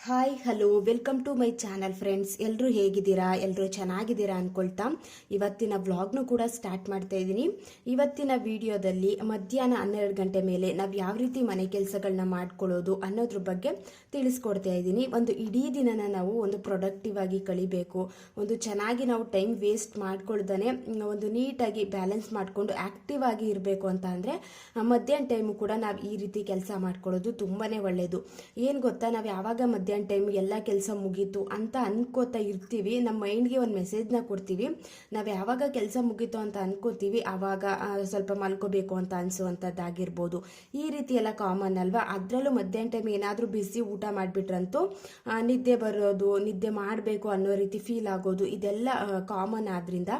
Hi hello welcome to my channel friends. ಎಲ್ಲರೂ ಹೇಗಿದ್ದೀರಾ? ಎಲ್ಲರೂ ಚೆನ್ನಾಗಿದ್ದೀರಾ ಅಂದ್ಕೊಳ್ತಾ ಇವತ್ತಿನ ವ್ಲಾಗ್ನು ಕೂಡ ಸ್ಟಾರ್ಟ್ ಮಾಡ್ತಾ ಇದ್ದೀನಿ. ಇವತ್ತಿನ ವಿಡಿಯೋದಲ್ಲಿ ಮಧ್ಯಾಹ್ನ 12 ಗಂಟೆ ಮೇಲೆ ನಾವು ಯಾವ ರೀತಿ ಮನೆ ಕೆಲಸಗಳನ್ನ ಮಾಡ್ಕೊಳ್ಳೋದು ಅನ್ನೋದ್ರ ಬಗ್ಗೆ ತಿಳಿಸ್ಕೊಡ್ತಾ ಇದ್ದೀನಿ. ಒಂದು ಇಡೀ ದಿನನ ನಾವು ಒಂದು ಪ್ರೊಡಕ್ಟಿವ್ ಆಗಿ ಕಳಿಬೇಕು, ಒಂದು ಚೆನ್ನಾಗಿ ನಾವು ಟೈಮ್ ವೇಸ್ಟ್ ಮಾಡ್ಕೊಳ್ದೇ ಒಂದು ನೀಟಾಗಿ ಬ್ಯಾಲೆನ್ಸ್ ಮಾಡಿಕೊಂಡು ಆ್ಯಕ್ಟಿವ್ ಆಗಿ ಇರಬೇಕು ಅಂತ ಅಂದರೆ ಮಧ್ಯಾಹ್ನ ಟೈಮು ಕೂಡ ನಾವು ಈ ರೀತಿ ಕೆಲಸ ಮಾಡ್ಕೊಳ್ಳೋದು ತುಂಬಾ ಒಳ್ಳೆಯದು. ಏನು ಗೊತ್ತಾ, ನಾವು ಯಾವಾಗ ಮಧ್ಯಾಹ್ನ ಟೈಮ್ ಎಲ್ಲ ಕೆಲಸ ಮುಗೀತು ಅಂತ ಅನ್ಕೋತಾ ಇರ್ತೀವಿ, ನಮ್ಮ ಮೈಂಡ್ಗೆ ಒಂದು ಮೆಸೇಜ್ನ ಕೊಡ್ತೀವಿ. ನಾವು ಯಾವಾಗ ಕೆಲಸ ಮುಗೀತು ಅಂತ ಅನ್ಕೋತೀವಿ ಆವಾಗ ಸ್ವಲ್ಪ ಮಲ್ಕೋಬೇಕು ಅಂತ ಅನಿಸುವಂಥದ್ದಾಗಿರ್ಬೋದು. ಈ ರೀತಿ ಎಲ್ಲ ಕಾಮನ್ ಅಲ್ವಾ? ಅದರಲ್ಲೂ ಮಧ್ಯಾಹ್ನ ಟೈಮ್ ಏನಾದರೂ ಬಿಸಿ ಊಟ ಮಾಡಿಬಿಟ್ರಂತೂ ನಿದ್ದೆ ಬರೋದು, ನಿದ್ದೆ ಮಾಡಬೇಕು ಅನ್ನೋ ರೀತಿ ಫೀಲ್ ಆಗೋದು, ಇದೆಲ್ಲ ಕಾಮನ್. ಆದ್ದರಿಂದ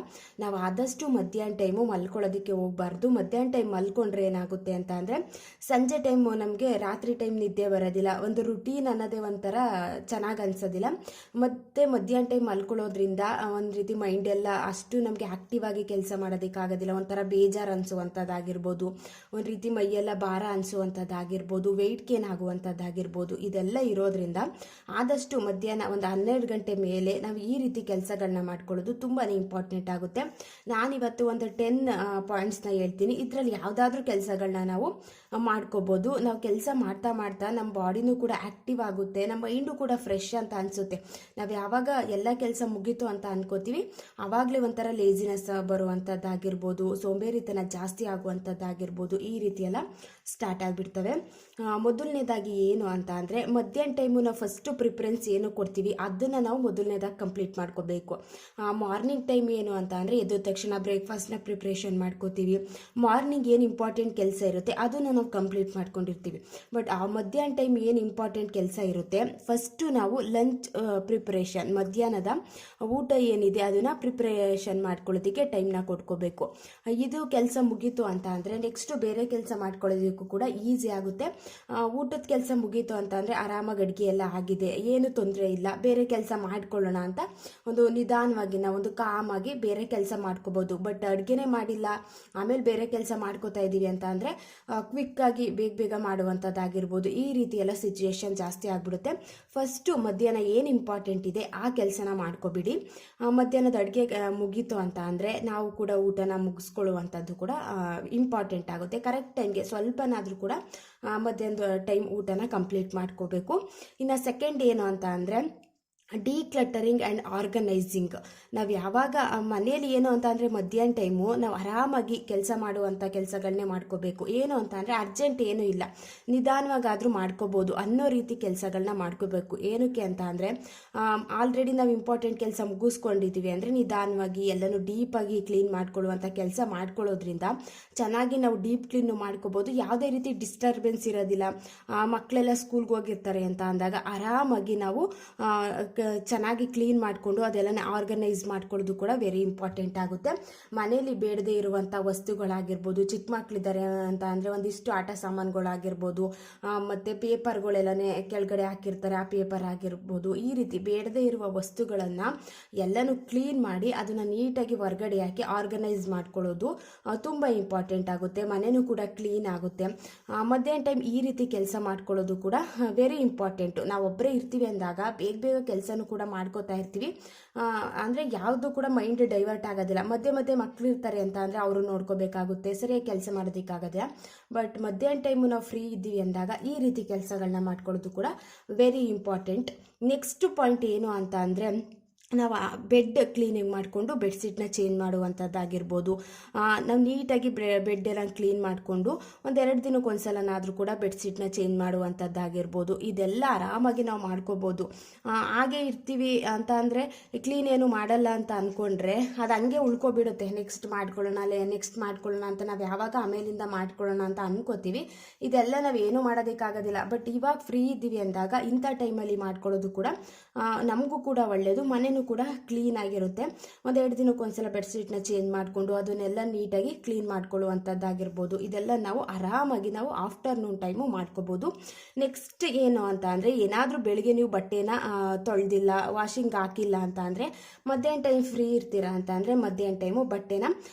ನಾವು ಆದಷ್ಟು ಮಧ್ಯಾಹ್ನ ಟೈಮು ಮಲ್ಕೊಳ್ಳೋದಕ್ಕೆ ಹೋಗಬಾರ್ದು. ಮಧ್ಯಾಹ್ನ ಟೈಮ್ ಮಲ್ಕೊಂಡ್ರೆ ಏನಾಗುತ್ತೆ ಅಂತ ಅಂದರೆ ಸಂಜೆ ಟೈಮು ನಮಗೆ ರಾತ್ರಿ ಟೈಮ್ ನಿದ್ದೆ ಬರೋದಿಲ್ಲ, ಒಂದು ರುಟೀನ್ ಅನ್ನೋದೇ ಒಂಥರ ಚೆನ್ನಾಗಿ ಅನ್ಸೋದಿಲ್ಲ. ಮತ್ತು ಮಧ್ಯಾಹ್ನ ಟೈಮ್ ಮಲ್ಕೊಳ್ಳೋದ್ರಿಂದ ಒಂದು ರೀತಿ ಮೈಂಡ್ ಎಲ್ಲ ಅಷ್ಟು ನಮಗೆ ಆ್ಯಕ್ಟಿವ್ ಆಗಿ ಕೆಲಸ ಮಾಡೋದಕ್ಕಾಗೋದಿಲ್ಲ. ಒಂಥರ ಬೇಜಾರು ಅನಿಸುವಂಥದ್ದಾಗಿರ್ಬೋದು, ಒಂದು ರೀತಿ ಮೈಯೆಲ್ಲ ಭಾರ ಅನಿಸುವಂಥದ್ದಾಗಿರ್ಬೋದು, ವೆಯ್ಟ್ ಗೇನ್ ಆಗುವಂಥದ್ದಾಗಿರ್ಬೋದು. ಇದೆಲ್ಲ ಇರೋದ್ರಿಂದ ಆದಷ್ಟು ಮಧ್ಯಾಹ್ನ ಒಂದು 12 ಗಂಟೆ ಮೇಲೆ ನಾವು ಈ ರೀತಿ ಕೆಲಸಗಳನ್ನ ಮಾಡ್ಕೊಳ್ಳೋದು ತುಂಬಾ ಇಂಪಾರ್ಟೆಂಟ್ ಆಗುತ್ತೆ. ನಾನಿವತ್ತು ಒಂದು 10 ಪಾಯಿಂಟ್ಸ್ನ ಹೇಳ್ತೀನಿ. ಇದರಲ್ಲಿ ಯಾವುದಾದ್ರೂ ಕೆಲಸಗಳನ್ನ ನಾವು ಮಾಡ್ಕೋಬೋದು. ನಾವು ಕೆಲಸ ಮಾಡ್ತಾ ಮಾಡ್ತಾ ನಮ್ಮ ಬಾಡಿನೂ ಕೂಡ ಆ್ಯಕ್ಟಿವ್ ಆಗುತ್ತೆ, ನಮ್ಮ ಮೈಂಡು ಕೂಡ ಫ್ರೆಶ್ ಅಂತ ಅನಿಸುತ್ತೆ. ನಾವು ಯಾವಾಗ ಎಲ್ಲ ಕೆಲಸ ಮುಗೀತು ಅಂತ ಅನ್ಕೋತೀವಿ ಆವಾಗಲೇ ಒಂಥರ ಲೇಜಿನೆಸ್ ಬರುವಂಥದ್ದಾಗಿರ್ಬೋದು, ಸೋಂಬೇರಿತನ ಜಾಸ್ತಿ ಆಗುವಂಥದ್ದಾಗಿರ್ಬೋದು, ಈ ರೀತಿ ಎಲ್ಲ ಸ್ಟಾರ್ಟ್ ಆಗಿಬಿಡ್ತವೆ. ಮೊದಲನೇದಾಗಿ ಏನು ಅಂತ ಅಂದರೆ ಮಧ್ಯಾಹ್ನ ಟೈಮು ನಾವು ಫಸ್ಟು ಪ್ರಿಫರೆನ್ಸ್ ಏನು ಕೊಡ್ತೀವಿ ಅದನ್ನು ನಾವು ಮೊದಲನೇದಾಗಿ ಕಂಪ್ಲೀಟ್ ಮಾಡ್ಕೋಬೇಕು. ಮಾರ್ನಿಂಗ್ ಟೈಮ್ ಏನು ಅಂತ ಅಂದರೆ ಎದ್ದ ತಕ್ಷಣ ಬ್ರೇಕ್ಫಾಸ್ಟ್ನ ಪ್ರಿಪ್ರೇಷನ್ ಮಾಡ್ಕೋತೀವಿ. ಮಾರ್ನಿಂಗ್ ಏನು ಇಂಪಾರ್ಟೆಂಟ್ ಕೆಲಸ ಇರುತ್ತೆ ಅದನ್ನು ನಾವು ಕಂಪ್ಲೀಟ್ ಮಾಡ್ಕೊಂಡಿರ್ತೀವಿ. ಬಟ್ ಆ ಮಧ್ಯಾಹ್ನ ಟೈಮ್ ಏನು ಇಂಪಾರ್ಟೆಂಟ್ ಕೆಲಸ ಇರುತ್ತೆ, ಫಸ್ಟು ನಾವು ಲಂಚ್ ಪ್ರಿಪ್ರೇಷನ್, ಮಧ್ಯಾಹ್ನದ ಊಟ ಏನಿದೆ ಅದನ್ನು ಪ್ರಿಪ್ರೇಷನ್ ಮಾಡ್ಕೊಳ್ಳೋದಕ್ಕೆ ಟೈಮ್ನ ಕೊಟ್ಕೋಬೇಕು. ಇದು ಕೆಲಸ ಮುಗೀತು ಅಂತ ಅಂದರೆ ನೆಕ್ಸ್ಟು ಬೇರೆ ಕೆಲಸ ಮಾಡ್ಕೊಳ್ಳೋದಕ್ಕೂ ಕೂಡ ಈಸಿ ಆಗುತ್ತೆ. ಊಟದ ಕೆಲಸ ಮುಗೀತು ಅಂತ ಅಂದರೆ ಆರಾಮಾಗಿ ಅಡುಗೆ ಎಲ್ಲ ಆಗಿದೆ, ಏನು ತೊಂದರೆ ಇಲ್ಲ, ಬೇರೆ ಕೆಲಸ ಮಾಡ್ಕೊಳ್ಳೋಣ ಅಂತ ಒಂದು ನಿಧಾನವಾಗಿ ನಾವು ಒಂದು ಕಾಮಾಗಿ ಬೇರೆ ಕೆಲಸ ಮಾಡ್ಕೋಬೋದು. ಬಟ್ ಅಡುಗೆನೇ ಮಾಡಿಲ್ಲ ಆಮೇಲೆ ಬೇರೆ ಕೆಲಸ ಮಾಡ್ಕೋತಾ ಇದ್ದೀವಿ ಅಂತ ಅಂದರೆ ಕ್ವಿಕ್ಕಾಗಿ ಬೇಗ ಬೇಗ ಮಾಡುವಂಥದ್ದಾಗಿರ್ಬೋದು, ಈ ರೀತಿ ಎಲ್ಲ ಸಿಚುಯೇಷನ್ ಜಾಸ್ತಿ ಆಗಿಬಿಡುತ್ತೆ. ಫಸ್ಟು ಮಧ್ಯಾಹ್ನ ಏನು ಇಂಪಾರ್ಟೆಂಟ್ ಇದೆ ಆ ಕೆಲಸನ ಮಾಡ್ಕೊಬಿಡಿ. ಮಧ್ಯಾಹ್ನದ ಅಡುಗೆ ಮುಗೀತು ಅಂತ ಅಂದರೆ ನಾವು ಕೂಡ ಊಟನ ಮುಗಿಸ್ಕೊಳ್ಳುವಂಥದ್ದು ಕೂಡ ಇಂಪಾರ್ಟೆಂಟ್ ಆಗುತ್ತೆ. ಕರೆಕ್ಟ್ ಟೈಮ್ಗೆ ಸ್ವಲ್ಪನಾದರೂ ಕೂಡ ಮಧ್ಯಾಹ್ನದ ಟೈಮ್ ಊಟನ ಕಂಪ್ಲೀಟ್ ಮಾಡ್ಕೋಬೇಕು. ಇನ್ನು ಸೆಕೆಂಡ್ ಏನು ಅಂತ ಅಂದರೆ ಡಿಕ್ಲಟರಿಂಗ್ ಆ್ಯಂಡ್ ಆರ್ಗನೈಸಿಂಗ್. ನಾವು ಯಾವಾಗ ಮನೆಯಲ್ಲಿ ಏನು ಅಂತ ಅಂದರೆ ಮಧ್ಯಾಹ್ನ ಟೈಮು ನಾವು ಆರಾಮಾಗಿ ಕೆಲಸ ಮಾಡುವಂಥ ಕೆಲಸಗಳನ್ನೇ ಮಾಡ್ಕೋಬೇಕು. ಏನು ಅಂತ ಅಂದರೆ ಅರ್ಜೆಂಟ್ ಏನೂ ಇಲ್ಲ, ನಿಧಾನವಾಗಾದರೂ ಮಾಡ್ಕೋಬೋದು ಅನ್ನೋ ರೀತಿ ಕೆಲಸಗಳನ್ನ ಮಾಡ್ಕೋಬೇಕು. ಏನಕ್ಕೆ ಅಂತ ಅಂದರೆ ಆಲ್ರೆಡಿ ನಾವು ಇಂಪಾರ್ಟೆಂಟ್ ಕೆಲಸ ಮುಗಿಸ್ಕೊಂಡಿದ್ದೀವಿ ಅಂದರೆ ನಿಧಾನವಾಗಿ ಎಲ್ಲನೂ ಡೀಪಾಗಿ ಕ್ಲೀನ್ ಮಾಡ್ಕೊಳ್ಳುವಂಥ ಕೆಲಸ ಮಾಡ್ಕೊಳ್ಳೋದ್ರಿಂದ ಚೆನ್ನಾಗಿ ನಾವು ಡೀಪ್ ಕ್ಲೀನು ಮಾಡ್ಕೋಬೋದು. ಯಾವುದೇ ರೀತಿ ಡಿಸ್ಟರ್ಬೆನ್ಸ್ ಇರೋದಿಲ್ಲ. ಮಕ್ಕಳೆಲ್ಲ ಸ್ಕೂಲ್ಗೆ ಹೋಗಿರ್ತಾರೆ ಅಂತ ಅಂದಾಗ ಆರಾಮಾಗಿ ನಾವು ಚೆನ್ನಾಗಿ ಕ್ಲೀನ್ ಮಾಡಿಕೊಂಡು ಅದೆಲ್ಲ ಆರ್ಗನೈಸ್ ಮಾಡ್ಕೊಳ್ಳೋದು ಕೂಡ ವೆರಿ ಇಂಪಾರ್ಟೆಂಟ್ ಆಗುತ್ತೆ. ಮನೆಯಲ್ಲಿ ಬೇಡದೇ ಇರುವಂಥ ವಸ್ತುಗಳಾಗಿರ್ಬೋದು, ಚಿಕ್ಕ ಮಕ್ಕಳಿದ್ದಾರೆ ಅಂತ ಅಂದರೆ ಒಂದಿಷ್ಟು ಆಟ ಸಾಮಾನುಗಳಾಗಿರ್ಬೋದು, ಮತ್ತು ಪೇಪರ್ಗಳೆಲ್ಲನೇ ಕೆಳಗಡೆ ಹಾಕಿರ್ತಾರೆ ಆ ಪೇಪರ್ ಆಗಿರ್ಬೋದು, ಈ ರೀತಿ ಬೇಡದೇ ಇರುವ ವಸ್ತುಗಳನ್ನು ಎಲ್ಲನೂ ಕ್ಲೀನ್ ಮಾಡಿ ಅದನ್ನು ನೀಟಾಗಿ ಹೊರಗಡೆ ಹಾಕಿ ಆರ್ಗನೈಸ್ ಮಾಡ್ಕೊಳ್ಳೋದು ತುಂಬ ಇಂಪಾರ್ಟೆಂಟ್ ಆಗುತ್ತೆ. ಮನೆಯೂ ಕೂಡ ಕ್ಲೀನ್ ಆಗುತ್ತೆ. ಮಧ್ಯಾಹ್ನ ಟೈಮ್ ಈ ರೀತಿ ಕೆಲಸ ಮಾಡ್ಕೊಳ್ಳೋದು ಕೂಡ ವೆರಿ ಇಂಪಾರ್ಟೆಂಟು. ನಾವು ಒಬ್ಬರೇ ಇರ್ತೀವಿ ಅಂದಾಗ ಬೇಗ ಬೇಗ ಕೆಲಸನೂ ಕೂಡ ಮಾಡ್ಕೋತಾ ಇರ್ತೀವಿ. ಅಂದರೆ ಯಾವುದು ಕೂಡ ಮೈಂಡ್ ಡೈವರ್ಟ್ ಆಗೋದಿಲ್ಲ. ಮಧ್ಯೆ ಮಧ್ಯೆ ಮಕ್ಕಳು ಇರ್ತಾರೆ ಅಂತ ಅಂದರೆ ಅವರು ನೋಡ್ಕೋಬೇಕಾಗುತ್ತೆ, ಸರಿಯಾಗಿ ಕೆಲಸ ಮಾಡೋದಕ್ಕಾಗೋದಿಲ್ಲ. ಬಟ್ ಮಧ್ಯಾಹ್ನ ಟೈಮು ನಾವು ಫ್ರೀ ಇದ್ದೀವಿ ಅಂದಾಗ ಈ ರೀತಿ ಕೆಲಸಗಳನ್ನ ಮಾಡ್ಕೊಳ್ಳೋದು ಕೂಡ ವೆರಿ ಇಂಪಾರ್ಟೆಂಟ್. ನೆಕ್ಸ್ಟ್ ಪಾಯಿಂಟ್ ಏನು ಅಂತ ಅಂದರೆ ನಾವು ಬೆಡ್ ಕ್ಲೀನಿಂಗ್ ಮಾಡಿಕೊಂಡು ಬೆಡ್ಶೀಟ್ನ ಚೇಂಜ್ ಮಾಡುವಂಥದ್ದಾಗಿರ್ಬೋದು. ನಾವು ನೀಟಾಗಿ ಬೆಡ್ ಎಲ್ಲ ಕ್ಲೀನ್ ಮಾಡಿಕೊಂಡು 1-2 ದಿನಕ್ಕೆ ಒಂದ್ಸಲನಾದರೂ ಕೂಡ ಬೆಡ್ಶೀಟ್ನ ಚೇಂಜ್ ಮಾಡುವಂಥದ್ದಾಗಿರ್ಬೋದು. ಇದೆಲ್ಲ ಆರಾಮಾಗಿ ನಾವು ಮಾಡ್ಕೋಬೋದು. ಹಾಗೆ ಇರ್ತೀವಿ ಅಂತ ಅಂದರೆ ಕ್ಲೀನ್ ಏನು ಮಾಡಲ್ಲ ಅಂತ ಅಂದ್ಕೊಂಡ್ರೆ ಅದು ಹಂಗೆ ಉಳ್ಕೊಬಿಡುತ್ತೆ. ನೆಕ್ಸ್ಟ್ ಮಾಡ್ಕೊಳ್ಳೋಣ ಅಂತ ನಾವು ಯಾವಾಗ ಆಮೇಲಿಂದ ಮಾಡ್ಕೊಳ್ಳೋಣ ಅಂತ ಅನ್ಕೋತೀವಿ. ಇದೆಲ್ಲ ನಾವು ಏನೂ ಮಾಡೋದಕ್ಕಾಗೋದಿಲ್ಲ. ಬಟ್ ಇವಾಗ ಫ್ರೀ ಇದ್ದೀವಿ ಅಂದಾಗ ಇಂಥ ಟೈಮಲ್ಲಿ ಮಾಡ್ಕೊಳ್ಳೋದು ಕೂಡ ನಮಗೂ ಕೂಡ ಒಳ್ಳೆಯದು, ಮನೆ ಮನೇನೂ ಕೂಡ ಕ್ಲೀನ್ ಆಗಿರುತ್ತೆ. ಒಂದೆರಡು ದಿನಕ್ಕೆ ಒಂದ್ಸಲ ಬೆಡ್ಶೀಟ್ನ ಚೇಂಜ್ ಮಾಡಿಕೊಂಡು ಅದನ್ನೆಲ್ಲ ನೀಟಾಗಿ ಕ್ಲೀನ್ ಮಾಡ್ಕೊಳ್ಳುವಂಥದ್ದಾಗಿರ್ಬೋದು. ಇದೆಲ್ಲ ನಾವು ಆರಾಮಾಗಿ ನಾವು ಆಫ್ಟರ್ನೂನ್ ಟೈಮು ಮಾಡ್ಕೋಬೋದು. ನೆಕ್ಸ್ಟ್ ಏನು ಅಂತ ಅಂದರೆ, ಏನಾದರೂ ಬೆಳಿಗ್ಗೆ ನೀವು ಬಟ್ಟೆನ ತೊಳೆದಿಲ್ಲ, ವಾಷಿಂಗ್ ಹಾಕಿಲ್ಲ ಅಂತ ಅಂದರೆ, ಮಧ್ಯಾಹ್ನ ಟೈಮ್ ಫ್ರೀ ಇರ್ತೀರಾ ಅಂತ ಅಂದರೆ ಮಧ್ಯಾಹ್ನ ಟೈಮು ಬಟ್ಟೆನ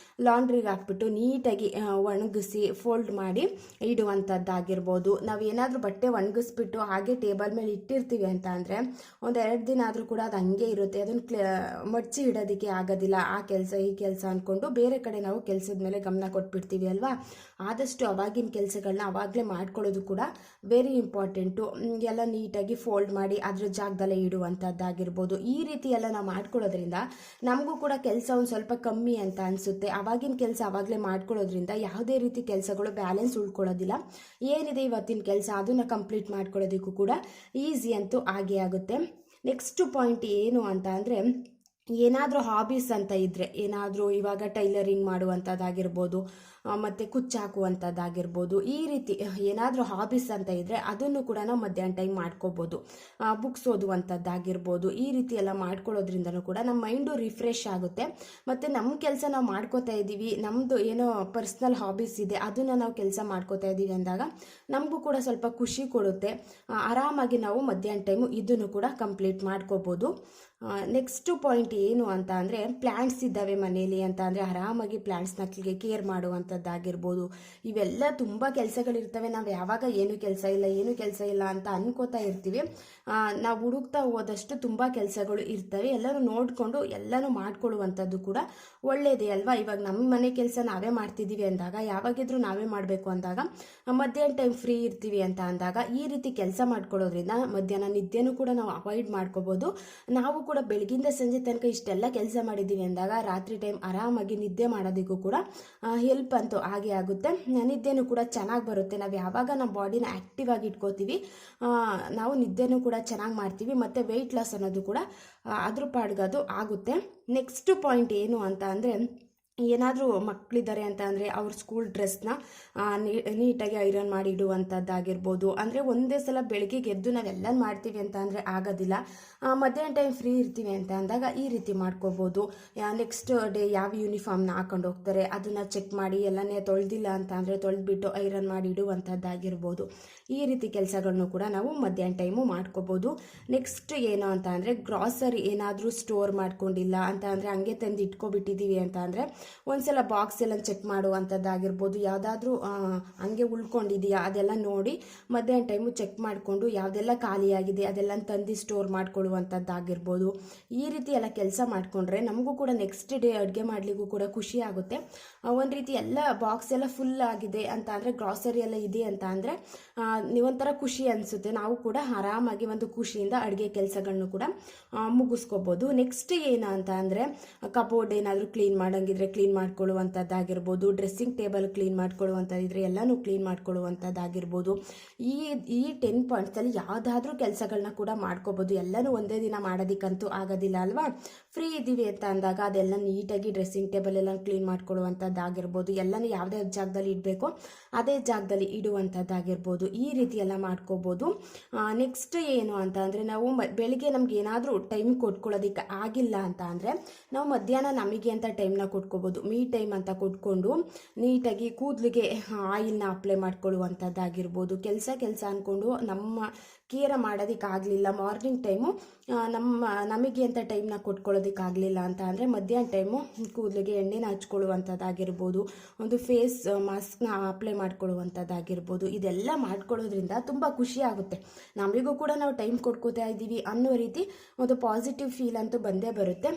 ಲಾಂಡ್ರಿಗೆ ಹಾಕ್ಬಿಟ್ಟು ನೀಟಾಗಿ ಒಣಗಿಸಿ ಫೋಲ್ಡ್ ಮಾಡಿ ಇಡುವಂಥದ್ದಾಗಿರ್ಬೋದು. ನಾವು ಏನಾದರೂ ಬಟ್ಟೆ ಒಣಗಿಸ್ಬಿಟ್ಟು ಹಾಗೆ ಟೇಬಲ್ ಮೇಲೆ ಇಟ್ಟಿರ್ತೀವಿ ಅಂತ ಅಂದರೆ ಒಂದೆರಡು ದಿನ ಆದರೂ ಕೂಡ ಅದು ಹಂಗೆ ಇರುತ್ತೆ. ಅದನ್ನು ಮಡ್ಚಿ ಇಡೋದಕ್ಕೆ ಆಗೋದಿಲ್ಲ. ಆ ಕೆಲಸ ಈ ಕೆಲಸ ಅಂದ್ಕೊಂಡು ಬೇರೆ ಕಡೆ ನಾವು ಕೆಲಸದ ಮೇಲೆ ಗಮನ ಕೊಟ್ಬಿಡ್ತೀವಿ ಅಲ್ವಾ. ಆದಷ್ಟು ಅವಾಗಿನ ಕೆಲಸಗಳನ್ನ ಅವಾಗಲೇ ಮಾಡ್ಕೊಳ್ಳೋದು ಕೂಡ ವೆರಿ ಇಂಪಾರ್ಟೆಂಟು. ಎಲ್ಲ ನೀಟಾಗಿ ಫೋಲ್ಡ್ ಮಾಡಿ ಅದ್ರ ಜಾಗದಲ್ಲೇ ಇಡುವಂಥದ್ದಾಗಿರ್ಬೋದು. ಈ ರೀತಿ ಎಲ್ಲ ನಾವು ಮಾಡ್ಕೊಳ್ಳೋದ್ರಿಂದ ನಮಗೂ ಕೂಡ ಕೆಲಸ ಒಂದು ಸ್ವಲ್ಪ ಕಮ್ಮಿ ಅಂತ ಅನಿಸುತ್ತೆ. ಅವಾಗಿನ ಕೆಲಸ ಅವಾಗಲೇ ಮಾಡ್ಕೊಳ್ಳೋದ್ರಿಂದ ಯಾವುದೇ ರೀತಿ ಕೆಲಸಗಳು ಬ್ಯಾಲೆನ್ಸ್ ಉಳ್ಕೊಳ್ಳೋದಿಲ್ಲ. ಏನಿದೆ ಇವತ್ತಿನ ಕೆಲಸ ಅದನ್ನು ಕಂಪ್ಲೀಟ್ ಮಾಡ್ಕೊಳ್ಳೋದಕ್ಕೂ ಕೂಡ ಈಸಿ ಅಂತೂ ಆಗೇ ಆಗುತ್ತೆ. ನೆಕ್ಸ್ಟ್ ಪಾಯಿಂಟ್ ಏನು ಅಂತ ಅಂದರೆ, ಏನಾದರೂ ಹಾಬೀಸ್ ಅಂತ ಇದ್ದರೆ, ಏನಾದರೂ ಇವಾಗ ಟೈಲರಿಂಗ್ ಮಾಡುವಂಥದ್ದಾಗಿರ್ಬೋದು, ಮತ್ತು ಕುಚ್ಚು ಹಾಕುವಂಥದ್ದಾಗಿರ್ಬೋದು, ಈ ರೀತಿ ಏನಾದರೂ ಹಾಬೀಸ್ ಅಂತ ಇದ್ದರೆ ಅದನ್ನು ಕೂಡ ನಾವು ಮಧ್ಯಾಹ್ನ ಟೈಮ್ ಮಾಡ್ಕೋಬೋದು. ಬುಕ್ಸ್ ಓದುವಂಥದ್ದಾಗಿರ್ಬೋದು, ಈ ರೀತಿ ಎಲ್ಲ ಮಾಡ್ಕೊಳ್ಳೋದ್ರಿಂದನೂ ಕೂಡ ನಮ್ಮ ಮೈಂಡು ರಿಫ್ರೆಶ್ ಆಗುತ್ತೆ. ಮತ್ತು ನಮ್ಮ ಕೆಲಸ ನಾವು ಮಾಡ್ಕೋತಾ ಇದ್ದೀವಿ, ನಮ್ಮದು ಏನೋ ಪರ್ಸ್ನಲ್ ಹಾಬೀಸ್ ಇದೆ ಅದನ್ನು ನಾವು ಕೆಲಸ ಮಾಡ್ಕೋತಾ ಇದ್ದೀವಿ ಅಂದಾಗ ನಮಗೂ ಕೂಡ ಸ್ವಲ್ಪ ಖುಷಿ ಕೊಡುತ್ತೆ. ಆರಾಮಾಗಿ ನಾವು ಮಧ್ಯಾಹ್ನ ಟೈಮು ಇದನ್ನು ಕೂಡ ಕಂಪ್ಲೀಟ್ ಮಾಡ್ಕೋಬೋದು. ನೆಕ್ಸ್ಟ್ ಪಾಯಿಂಟ್ ಏನು ಅಂತ ಅಂದರೆ, ಪ್ಲ್ಯಾಂಟ್ಸ್ ಇದ್ದಾವೆ ಮನೇಲಿ ಅಂತ ಅಂದರೆ ಆರಾಮಾಗಿ ಪ್ಲ್ಯಾಂಟ್ಸ್ನ ಕೇರ್ ಮಾಡುವಂಥದ್ದಾಗಿರ್ಬೋದು. ಇವೆಲ್ಲ ತುಂಬ ಕೆಲಸಗಳಿರ್ತವೆ. ನಾವು ಯಾವಾಗ ಏನು ಕೆಲಸ ಇಲ್ಲ ಅಂತ ಅನ್ಕೋತಾ ಇರ್ತೀವಿ. ನಾವು ಹುಡುಕ್ತಾ ಹೋದಷ್ಟು ತುಂಬ ಕೆಲಸಗಳು ಇರ್ತವೆ. ಎಲ್ಲರೂ ನೋಡಿಕೊಂಡು ಎಲ್ಲನೂ ಮಾಡ್ಕೊಳ್ಳುವಂಥದ್ದು ಕೂಡ ಒಳ್ಳೆಯದೇ ಅಲ್ವಾ. ಇವಾಗ ನಮ್ಮ ಮನೆ ಕೆಲಸ ನಾವೇ ಮಾಡ್ತಿದ್ದೀವಿ ಅಂದಾಗ, ಯಾವಾಗಿದ್ರೂ ನಾವೇ ಮಾಡಬೇಕು ಅಂದಾಗ, ಮಧ್ಯಾಹ್ನ ಟೈಮ್ ಫ್ರೀ ಇರ್ತೀವಿ ಅಂತ ಅಂದಾಗ ಈ ರೀತಿ ಕೆಲಸ ಮಾಡ್ಕೊಳ್ಳೋದ್ರಿಂದ ಮಧ್ಯಾಹ್ನ ನಿದ್ದೆನೂ ಕೂಡ ನಾವು ಅವಾಯ್ಡ್ ಮಾಡ್ಕೋಬೋದು. ನಾವು ಕೂಡ ಬೆಳಗಿಂದ ಸಂಜೆ ತನಕ ಇಷ್ಟೆಲ್ಲ ಕೆಲಸ ಮಾಡಿದ್ದೀವಿ ಅಂದಾಗ ರಾತ್ರಿ ಟೈಮ್ ಆರಾಮಾಗಿ ನಿದ್ದೆ ಮಾಡೋದಕ್ಕೂ ಕೂಡ ಹೆಲ್ಪ್ ಅಂತೂ ಆಗೇ ಆಗುತ್ತೆ. ನಿದ್ದೆನೂ ಕೂಡ ಚೆನ್ನಾಗಿ ಬರುತ್ತೆ. ನಾವು ಯಾವಾಗ ನಮ್ಮ ಬಾಡಿನ ಆ್ಯಕ್ಟಿವ್ ಆಗಿ ಇಟ್ಕೋತೀವಿ, ನಾವು ನಿದ್ದೆನೂ ಕೂಡ ಚೆನ್ನಾಗಿ ಮಾಡ್ತೀವಿ. ಮತ್ತು ವೆಯ್ಟ್ ಲಾಸ್ ಅನ್ನೋದು ಕೂಡ ಅದ್ರ ಪಾಡ್ಗದು ಆಗುತ್ತೆ. ನೆಕ್ಸ್ಟ್ ಪಾಯಿಂಟ್ ಏನು ಅಂತ ಅಂದರೆ, ಏನಾದರೂ ಮಕ್ಕಳಿದ್ದಾರೆ ಅಂತ ಅಂದರೆ ಅವ್ರ ಸ್ಕೂಲ್ ಡ್ರೆಸ್ನ ನೀಟಾಗಿ ಐರನ್ ಮಾಡಿ ಇಡುವಂಥದ್ದಾಗಿರ್ಬೋದು. ಅಂದರೆ ಒಂದೇ ಸಲ ಬೆಳಗ್ಗೆ ಎದ್ದು ನಾವೆಲ್ಲ ಮಾಡ್ತೀವಿ ಅಂತ ಅಂದರೆ ಆಗೋದಿಲ್ಲ. ಮಧ್ಯಾಹ್ನ ಟೈಮ್ ಫ್ರೀ ಇರ್ತೀವಿ ಅಂತ ಅಂದಾಗ ಈ ರೀತಿ ಮಾಡ್ಕೋಬೋದು. ನೆಕ್ಸ್ಟ್ ಡೇ ಯಾವ ಯೂನಿಫಾರ್ಮ್ನ ಹಾಕೊಂಡು ಹೋಗ್ತಾರೆ ಅದನ್ನು ಚೆಕ್ ಮಾಡಿ ಎಲ್ಲನೇ ತೊಳೆದಿಲ್ಲ ಅಂತ ಅಂದರೆ ತೊಳೆದ್ಬಿಟ್ಟು ಐರನ್ ಮಾಡಿ ಇಡುವಂಥದ್ದಾಗಿರ್ಬೋದು. ಈ ರೀತಿ ಕೆಲಸಗಳನ್ನು ಕೂಡ ನಾವು ಮಧ್ಯಾಹ್ನ ಟೈಮು ಮಾಡ್ಕೋಬೋದು. ನೆಕ್ಸ್ಟ್ ಏನು ಅಂತ ಅಂದರೆ, ಗ್ರಾಸರಿ ಏನಾದರೂ ಸ್ಟೋರ್ ಮಾಡ್ಕೊಂಡಿಲ್ಲ ಅಂತ ಅಂದರೆ ಹಂಗೆ ತಂದು ಇಟ್ಕೊಬಿಟ್ಟಿದ್ದೀವಿ ಅಂತ ಅಂದರೆ ಒಂದ್ಸಲ ಬಾಕ್ಸ್ ಎಲ್ಲ ಚೆಕ್ ಮಾಡುವಂಥದ್ದಾಗಿರ್ಬೋದು. ಯಾವುದಾದ್ರೂ ಹಂಗೆ ಉಳ್ಕೊಂಡಿದೆಯಾ ಅದೆಲ್ಲ ನೋಡಿ ಮಧ್ಯಾಹ್ನ ಟೈಮು ಚೆಕ್ ಮಾಡಿಕೊಂಡು ಯಾವುದೆಲ್ಲ ಖಾಲಿಯಾಗಿದೆ ಅದೆಲ್ಲ ತಂದು ಸ್ಟೋರ್ ಮಾಡ್ಕೊಳ್ಳುವಂಥದ್ದಾಗಿರ್ಬೋದು. ಈ ರೀತಿ ಎಲ್ಲ ಕೆಲಸ ಮಾಡಿಕೊಂಡ್ರೆ ನಮಗೂ ಕೂಡ ನೆಕ್ಸ್ಟ್ ಡೇ ಅಡುಗೆ ಮಾಡಲಿಕ್ಕೂ ಕೂಡ ಖುಷಿ ಆಗುತ್ತೆ. ಒಂದು ರೀತಿ ಎಲ್ಲ ಬಾಕ್ಸ್ ಎಲ್ಲ ಫುಲ್ ಆಗಿದೆ ಅಂತ ಅಂದರೆ, ಗ್ರಾಸರಿ ಎಲ್ಲ ಇದೆ ಅಂತ ಅಂದರೆ ನೀವೊಂಥರ ಖುಷಿ ಅನಿಸುತ್ತೆ. ನಾವು ಕೂಡ ಆರಾಮಾಗಿ ಒಂದು ಖುಷಿಯಿಂದ ಅಡುಗೆ ಕೆಲಸಗಳನ್ನು ಕೂಡ ಮುಗಿಸ್ಕೋಬೋದು. ನೆಕ್ಸ್ಟ್ ಏನು ಅಂತ ಅಂದರೆ, ಕಬೋರ್ಡ್ ಏನಾದರೂ ಕ್ಲೀನ್ ಮಾಡೋಂಗಿದ್ರೆ ಕ್ಲೀನ್ ಮಾಡ್ಕೊಳ್ಳುವಂಥದ್ದಾಗಿರ್ಬೋದು. ಡ್ರೆಸ್ಸಿಂಗ್ ಟೇಬಲ್ ಕ್ಲೀನ್ ಮಾಡ್ಕೊಳ್ಳುವಂಥದ್ದಿದ್ರೆ ಎಲ್ಲನೂ ಕ್ಲೀನ್ ಮಾಡ್ಕೊಳ್ಳುವಂಥದ್ದಾಗಿರ್ಬೋದು. ಈ 10 ಪಾಯಿಂಟ್ಸಲ್ಲಿ ಯಾವುದಾದ್ರೂ ಕೆಲಸಗಳನ್ನ ಕೂಡ ಮಾಡ್ಕೋಬೋದು. ಎಲ್ಲನೂ ಒಂದೇ ದಿನ ಮಾಡೋದಕ್ಕಂತೂ ಆಗೋದಿಲ್ಲ ಅಲ್ವಾ. ಫ್ರೀ ಇದ್ದೀವಿ ಅಂತ ಅಂದಾಗ ಅದೆಲ್ಲ ನೀಟಾಗಿ ಡ್ರೆಸ್ಸಿಂಗ್ ಟೇಬಲ್ ಎಲ್ಲ ಕ್ಲೀನ್ ಮಾಡ್ಕೊಳ್ಳುವಂಥದ್ದಾಗಿರ್ಬೋದು. ಎಲ್ಲನೂ ಯಾವುದೇ ಜಾಗದಲ್ಲಿ ಇಡಬೇಕೋ ಅದೇ ಜಾಗದಲ್ಲಿ ಇಡುವಂಥದ್ದಾಗಿರ್ಬೋದು. ಈ ರೀತಿ ಎಲ್ಲ ಮಾಡ್ಕೋಬೋದು. ನೆಕ್ಸ್ಟ್ ಏನು ಅಂತ ಅಂದರೆ, ನಾವು ಬೆಳಿಗ್ಗೆ ನಮ್ಗೆ ಏನಾದರೂ ಟೈಮ್ ಕೊಟ್ಕೊಳ್ಳೋದಕ್ಕೆ ಆಗಿಲ್ಲ ಅಂತ ಅಂದರೆ ನಾವು ಮಧ್ಯಾಹ್ನ ನಮಗೆ ಅಂತ ಟೈಮ್ನ ಕೊಟ್ಕೋಬೋದು. ಮೀ ಟೈಮ್ ಅಂತ ಕೊಟ್ಕೊಂಡು ನೀಟಾಗಿ ಕೂದಲಿಗೆ ಆಯಿಲ್ನ ಅಪ್ಲೈ ಮಾಡ್ಕೊಳ್ಳುವಂಥದ್ದಾಗಿರ್ಬೋದು. ಕೆಲಸ ಅಂದ್ಕೊಂಡು ನಮ್ಮ ಕೇರ ಮಾಡೋದಕ್ಕಾಗಲಿಲ್ಲ, ಮಾರ್ನಿಂಗ್ ಟೈಮು ನಮಗೆ ಅಂತ ಟೈಮ್ನ ಕೊಟ್ಕೊಳ್ಳೋದಕ್ಕಾಗಲಿಲ್ಲ ಅಂತ ಅಂದರೆ ಮಧ್ಯಾಹ್ನ ಟೈಮು ಕೂದಲಿಗೆ ಎಣ್ಣೆನ ಹಚ್ಕೊಳ್ಳುವಂಥದ್ದಾಗಿರ್ಬೋದು, ಒಂದು ಫೇಸ್ ಮಾಸ್ಕ್ನ ಅಪ್ಲೈ ಮಾಡ್ಕೊಳ್ಳುವಂಥದ್ದಾಗಿರ್ಬೋದು. ಇದೆಲ್ಲ ಮಾಡ್ಕೊಳ್ಳೋದ್ರಿಂದ ತುಂಬ ಖುಷಿ ಆಗುತ್ತೆ. ನಮಗೂ ಕೂಡ ನಾವು ಟೈಮ್ ಕೊಟ್ಕೋತಾ ಇದ್ದೀವಿ ಅನ್ನೋ ರೀತಿ ಒಂದು ಪಾಸಿಟಿವ್ ಫೀಲ್ ಅಂತೂ ಬಂದೇ ಬರುತ್ತೆ.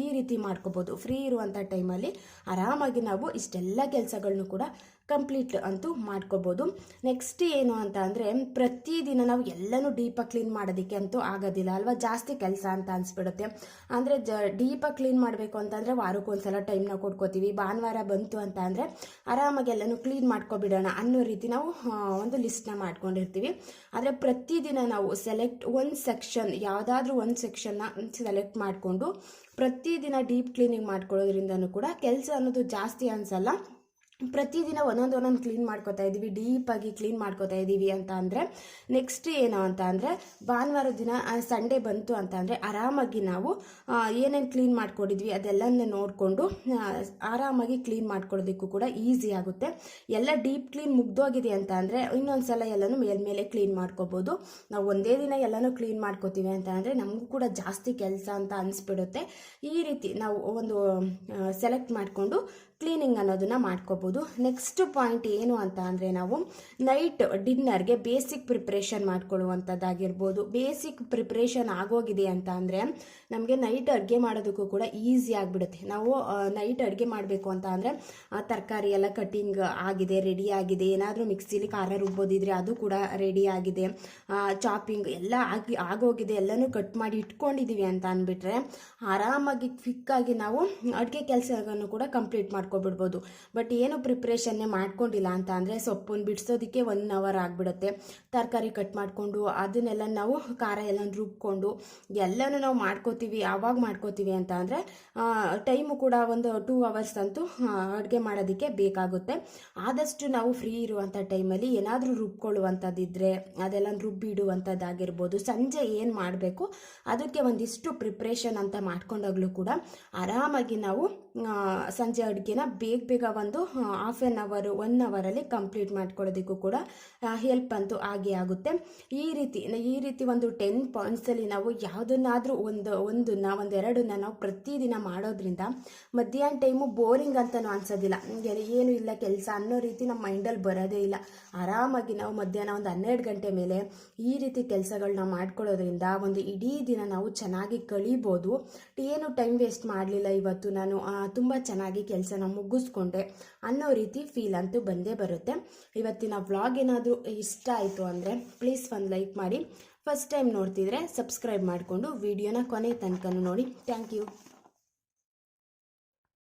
ಈ ರೀತಿ ಮಾಡ್ಕೋಬೋದು. ಫ್ರೀ ಇರುವಂಥ ಟೈಮಲ್ಲಿ ಆರಾಮಾಗಿ ನಾವು ಇಷ್ಟೆಲ್ಲ ಕೆಲಸಗಳನ್ನು ಕೂಡ ಕಂಪ್ಲೀಟ್ ಅಂತೂ ಮಾಡ್ಕೋಬೋದು. ನೆಕ್ಸ್ಟ್ ಏನು ಅಂತ ಅಂದರೆ, ಪ್ರತಿದಿನ ನಾವು ಎಲ್ಲನೂ ಡೀಪಾಗಿ ಕ್ಲೀನ್ ಮಾಡೋದಕ್ಕೆ ಅಂತೂ ಆಗೋದಿಲ್ಲ ಅಲ್ವಾ. ಜಾಸ್ತಿ ಕೆಲಸ ಅಂತ ಅನಿಸ್ಬಿಡುತ್ತೆ. ಅಂದರೆ ಡೀಪಾಗಿ ಕ್ಲೀನ್ ಮಾಡಬೇಕು ಅಂತಂದರೆ ವಾರಕ್ಕೊಂದ್ಸಲ ಟೈಮ್ನ ಕೊಟ್ಕೋತೀವಿ. ಭಾನುವಾರ ಬಂತು ಅಂತ ಅಂದರೆ ಆರಾಮಾಗಿ ಎಲ್ಲನೂ ಕ್ಲೀನ್ ಮಾಡ್ಕೊಬಿಡೋಣ ಅನ್ನೋ ರೀತಿ ನಾವು ಒಂದು ಲಿಸ್ಟ್ನ ಮಾಡ್ಕೊಂಡಿರ್ತೀವಿ. ಆದರೆ ಪ್ರತಿದಿನ ನಾವು ಒಂದು ಸೆಕ್ಷನ್, ಯಾವುದಾದ್ರೂ ಒಂದು ಸೆಕ್ಷನ್ನ ಸೆಲೆಕ್ಟ್ ಮಾಡಿಕೊಂಡು ಪ್ರತಿದಿನ ಡೀಪ್ ಕ್ಲೀನಿಂಗ್ ಮಾಡ್ಕೊಳ್ಳೋದ್ರಿಂದನೂ ಕೂಡ ಕೆಲಸ ಅನ್ನೋದು ಜಾಸ್ತಿ ಅನಿಸಲ್ಲ. ಪ್ರತಿದಿನ ಒಂದೊಂದು ಕ್ಲೀನ್ ಮಾಡ್ಕೋತಾ ಇದ್ದೀವಿ, ಡೀಪಾಗಿ ಕ್ಲೀನ್ ಮಾಡ್ಕೋತಾ ಇದ್ದೀವಿ ಅಂತ ಅಂದರೆ ನೆಕ್ಸ್ಟ್ ಏನು ಅಂತ ಅಂದರೆ ಭಾನುವಾರ ದಿನ ಸಂಡೇ ಬಂತು ಅಂತ ಅಂದರೆ ಆರಾಮಾಗಿ ನಾವು ಏನೇನು ಕ್ಲೀನ್ ಮಾಡ್ಕೊಂಡಿದ್ವಿ ಅದೆಲ್ಲನೇ ನೋಡಿಕೊಂಡು ಆರಾಮಾಗಿ ಕ್ಲೀನ್ ಮಾಡ್ಕೊಳ್ಳೋದಕ್ಕೂ ಕೂಡ ಈಸಿ ಆಗುತ್ತೆ. ಎಲ್ಲ ಡೀಪ್ ಕ್ಲೀನ್ ಮುಗ್ದೋಗಿದೆ ಅಂತ ಅಂದರೆ ಇನ್ನೊಂದು ಸಲ ಎಲ್ಲನೂ ಮೇಲ್ಮೇಲೆ ಕ್ಲೀನ್ ಮಾಡ್ಕೋಬೋದು. ನಾವು ಒಂದೇ ದಿನ ಎಲ್ಲನೂ ಕ್ಲೀನ್ ಮಾಡ್ಕೋತೀವಿ ಅಂತ ಅಂದರೆ ನಮಗೂ ಕೂಡ ಜಾಸ್ತಿ ಕೆಲಸ ಅಂತ ಅನಿಸ್ಬಿಡುತ್ತೆ. ಈ ರೀತಿ ನಾವು ಒಂದು ಸೆಲೆಕ್ಟ್ ಮಾಡಿಕೊಂಡು ಕ್ಲೀನಿಂಗ್ ಅನ್ನೋದನ್ನ ಮಾಡ್ಕೋಬೋದು. ನೆಕ್ಸ್ಟ್ ಪಾಯಿಂಟ್ ಏನು ಅಂತ ಅಂದರೆ ನಾವು ನೈಟ್ ಡಿನ್ನರ್ಗೆ ಬೇಸಿಕ್ ಪ್ರಿಪ್ರೇಷನ್ ಮಾಡ್ಕೊಳ್ಳುವಂಥದ್ದಾಗಿರ್ಬೋದು. ಬೇಸಿಕ್ ಪ್ರಿಪ್ರೇಷನ್ ಆಗೋಗಿದೆ ಅಂತ ಅಂದರೆ ನಮಗೆ ನೈಟ್ ಅಡುಗೆ ಮಾಡೋದಕ್ಕೂ ಕೂಡ ಈಸಿ ಆಗಿಬಿಡುತ್ತೆ. ನಾವು ನೈಟ್ ಅಡುಗೆ ಮಾಡಬೇಕು ಅಂತ ಅಂದರೆ ತರಕಾರಿ ಎಲ್ಲ ಕಟ್ಟಿಂಗ್ ಆಗಿದೆ, ರೆಡಿ ಆಗಿದೆ, ಏನಾದರೂ ಮಿಕ್ಸಿಲಿ ಖಾರ ರುಬ್ಬೋದಿದ್ರೆ ಅದು ಕೂಡ ರೆಡಿ ಆಗಿದೆ, ಚಾಪಿಂಗ್ ಎಲ್ಲ ಆಗೋಗಿದೆ, ಎಲ್ಲನೂ ಕಟ್ ಮಾಡಿ ಇಟ್ಕೊಂಡಿದ್ದೀವಿ ಅಂತ ಅಂದ್ಬಿಟ್ರೆ ಆರಾಮಾಗಿ ಕ್ವಿಕ್ಕಾಗಿ ನಾವು ಅಡುಗೆ ಕೆಲಸವನ್ನು ಕೂಡ ಕಂಪ್ಲೀಟ್ ಮಾಡ್ಕೊಬಿಡ್ಬೋದು. ಬಟ್ ಏನು ಪ್ರಿಪ್ರೇಷನ್ನೇ ಮಾಡ್ಕೊಂಡಿಲ್ಲ ಅಂತ ಅಂದರೆ ಸೊಪ್ಪನ್ನು ಬಿಡಿಸೋದಕ್ಕೆ 1 hour ಆಗಿಬಿಡುತ್ತೆ. ತರಕಾರಿ ಕಟ್ ಮಾಡಿಕೊಂಡು ಅದನ್ನೆಲ್ಲ ನಾವು ಖಾರ ಎಲ್ಲ ರುಬ್ಕೊಂಡು ಎಲ್ಲನೂ ನಾವು ಆವಾಗ ಮಾಡ್ಕೋತೀವಿ ಅಂತ ಅಂದರೆ ಟೈಮು ಕೂಡ ಒಂದು 2 hours ಅಂತೂ ಅಡುಗೆ ಮಾಡೋದಕ್ಕೆ ಬೇಕಾಗುತ್ತೆ. ಆದಷ್ಟು ನಾವು ಫ್ರೀ ಇರುವಂಥ ಟೈಮಲ್ಲಿ ಏನಾದರೂ ರುಬ್ಕೊಳ್ಳುವಂಥದ್ದಿದ್ರೆ ಅದೆಲ್ಲ ರುಬ್ಬಿಡುವಂಥದ್ದಾಗಿರ್ಬೋದು. ಸಂಜೆ ಏನು ಮಾಡಬೇಕು ಅದಕ್ಕೆ ಒಂದಿಷ್ಟು ಪ್ರಿಪ್ರೇಷನ್ ಅಂತ ಮಾಡ್ಕೊಂಡಾಗಲೂ ಕೂಡ ಆರಾಮಾಗಿ ನಾವು ಸಂಜೆ ಅಡುಗೆನ ಬೇಗ ಒಂದು ಹಾಫ್ ಆನ್ ಅವರ್ 1 ಅವರಲ್ಲಿ ಕಂಪ್ಲೀಟ್ ಮಾಡ್ಕೊಳ್ಳೋದಕ್ಕೂ ಕೂಡ ಹೆಲ್ಪ್ ಅಂತೂ ಆಗೇ ಆಗುತ್ತೆ. ಈ ರೀತಿ ಒಂದು 10 ಪಾಯಿಂಟ್ಸಲ್ಲಿ ನಾವು ಯಾವುದನ್ನಾದರೂ ಒಂದೆರಡನ್ನ ನಾವು ಪ್ರತಿದಿನ ಮಾಡೋದ್ರಿಂದ ಮಧ್ಯಾಹ್ನ ಟೈಮು ಬೋರಿಂಗ್ ಅಂತಲೂ ಅನ್ಸೋದಿಲ್ಲ. ಏನು ಇಲ್ಲ ಕೆಲಸ ಅನ್ನೋ ರೀತಿ ನಮ್ಮ ಮೈಂಡಲ್ಲಿ ಬರೋದೇ ಇಲ್ಲ. ಆರಾಮಾಗಿ ನಾವು ಮಧ್ಯಾಹ್ನ ಒಂದು 12 ಗಂಟೆ ಮೇಲೆ ಈ ರೀತಿ ಕೆಲಸಗಳನ್ನ ಮಾಡ್ಕೊಳ್ಳೋದ್ರಿಂದ ಒಂದು ಇಡೀ ದಿನ ನಾವು ಚೆನ್ನಾಗಿ ಕಳೀಬೋದು. ಏನು ಟೈಮ್ ವೇಸ್ಟ್ ಮಾಡಲಿಲ್ಲ ಇವತ್ತು, ನಾನು ತುಂಬ ಚೆನ್ನಾಗಿ ಕೆಲಸನ ಮುಗಿಸ್ಕೊಂಡೆ ಅನ್ನೋ ರೀತಿ ಫೀಲ್ ಅಂತೂ ಬಂದೇ ಬರುತ್ತೆ. ಇವತ್ತಿನ ವ್ಲಾಗ್ ಏನಾದರೂ ಇಷ್ಟ ಆಯಿತು ಅಂದರೆ ಪ್ಲೀಸ್ ಒಂದು ಲೈಕ್ ಮಾಡಿ. ಫಸ್ಟ್ ಟೈಮ್ ನೋಡ್ತಿದ್ರೆ ಸಬ್ಸ್ಕ್ರೈಬ್ ಮಾಡಿಕೊಂಡು ವಿಡಿಯೋನ ಕೊನೆ ತನಕ ನೋಡಿ. Thank you.